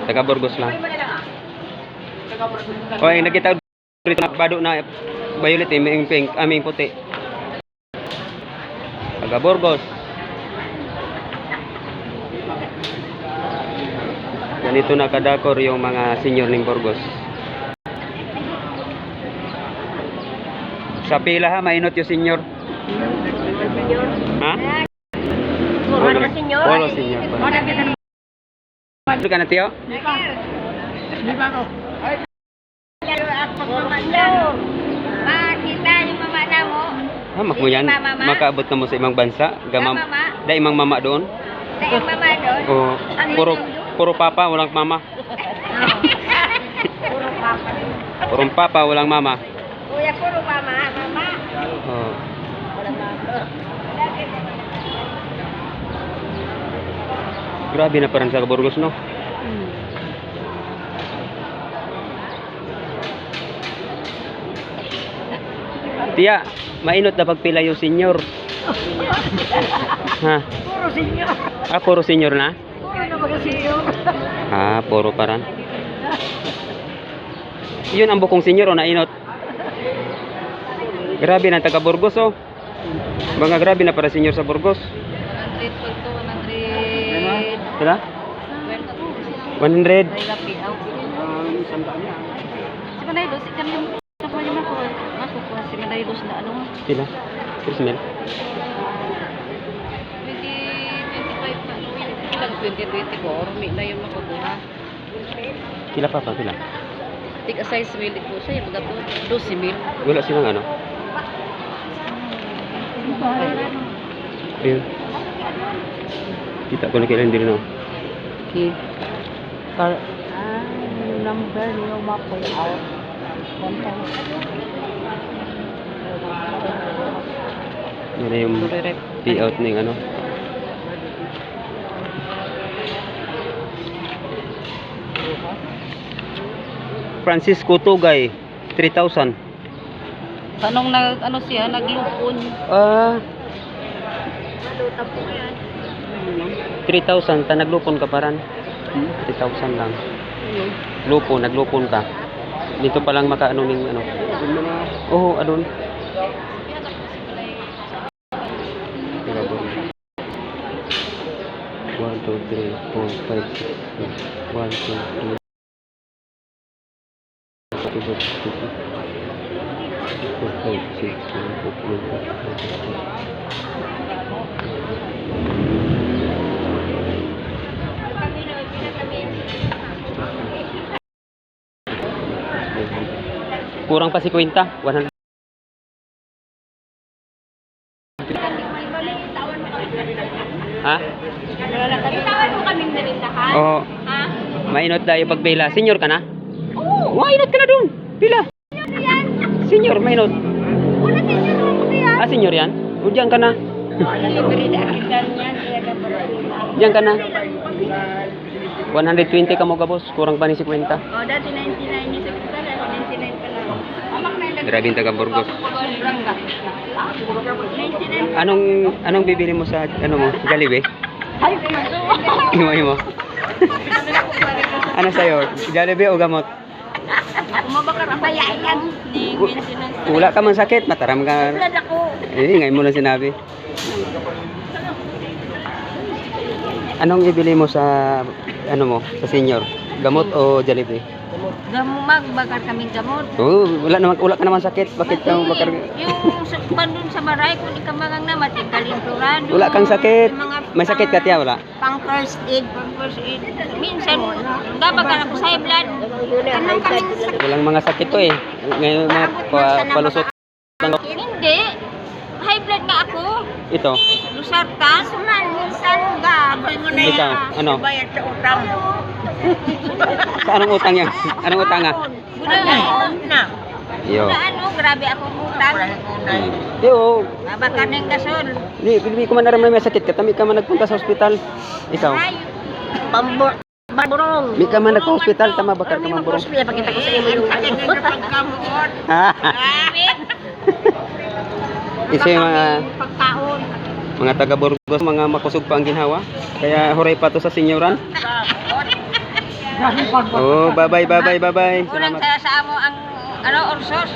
Taga Burgos lang. Oy, nakita dito bado na violet may pink, aming puti. Taga Burgos. Ganito na kadakor yung mga senior ng Burgos. Sa pila ha, mainot yung senior. Ha? Puro senior. Puro senior. Ano ka na, Tiyo? Di ba ako? Makita yung mama na mo. Hamak mo yan. Makaabot na mo sa imang bansa. Gamam. Da imang mama doon. Da yung mama doon. Oh, puro papa, walang mama. Puro papa. Puro papa, walang mama. Kuya, puro mama. Mama. Oh. Walang mama. Grabe na parang sa Burgos, no? Tiya, mainot na pagpila yung senior. Ha? Puro senior. Ah, puro senior na? Puro na mga senior. Ah, puro paran. Yun ang bukong senior o nainot. Grabe na taga Burgos, oh. Mga grabe na para senior sa Burgos. 100. Sila? 100. Sila? Sila? 2024, may na yung makukuha. Sila pa pa, sila? Tika size mil ko siya, yung pagkato, 12 mil. Wala silang ano? Ayun. Kita ko na kailan din, no? Okay. Number niyo mapoy out. Yan na yung payout ng ano. Francisco Tugay, 3,000. Tanong na, ano siya, naglupon. Ah, Maluta po yan. 3,000. Ta naglupon ka paran. 3,000 lang. Lupon, naglupon ka. Dito pa lang makaano ning ano. Oo, adun. Teka po. 1, 2, 3, 4, 5, 6, 1, 2, 3. 4, 5, 6, 7, 8, 9, 10. Kurang pa si Quinta, 100. Ha? Tawan mo kami narindahan. Oo. Ha? Mainot tayo pagpila. Senior ka na? Oo. Mainot ka na doon. Pila? Yan. Senior, mainot. Una senior mo yan. Ah, senior yan? O, diyan ka na. Libre na kita niyan. Diyan ka na. 120 ka mo ka, boss. Kurang pa ni si Quinta. O, dati 99 yung sekretary. 99 pa lang. Amak na yung Grabe yung taga Burgos. 99. Anong bibili mo sa ano mo? Jollibee? Ay, Imo. Ano sa'yo? Jollibee o gamot? kumabakar ang bayayan. Wala ka man sakit, mataram ka. Tulad ako. Ngayon mo lang sinabi. Anong ibili mo sa ano mo, sa senior? Gamot o Jollibee? Gamumag, bakar kaming gamot. Oh, wala ka naman sakit. Bakit ka bakar? Yung bandun sa baray, kung di ka magang naman, kalinturan. Wala kang sakit. May sakit ka tiya, wala? Pang first aid. Minsan, nabakar ako sa high blood. Anong kaming sakit? Walang mga sakit to eh. Ngayon mga palusot. Hindi. High blood nga ako. Ito. Lusartan. Suman, minsan gabay mo na Ikaw, ano? Bayad sa utang. Sa anong utang yan? Anong utang nga? Budaan na. Yo. Budaan mo, grabe akong utang. Yo. Bakar ng gasol. Hindi ko man naramdaman may sakit ka. Tami ka man nagpunta sa ospital. Ikaw. Pamburong. May ka man nagpa-hospital. Tama bakar ka man burong. Pakita ko sa iyo yung pagkamuot. Isa yung pagkaon. mga taga Burgos, mga makusog pa ang ginhawa. Kaya huray pa to sa senyoran. Oh, bye-bay, bye-bye, bye-bye. Unang Salamat. sa amo ang ano, orsos.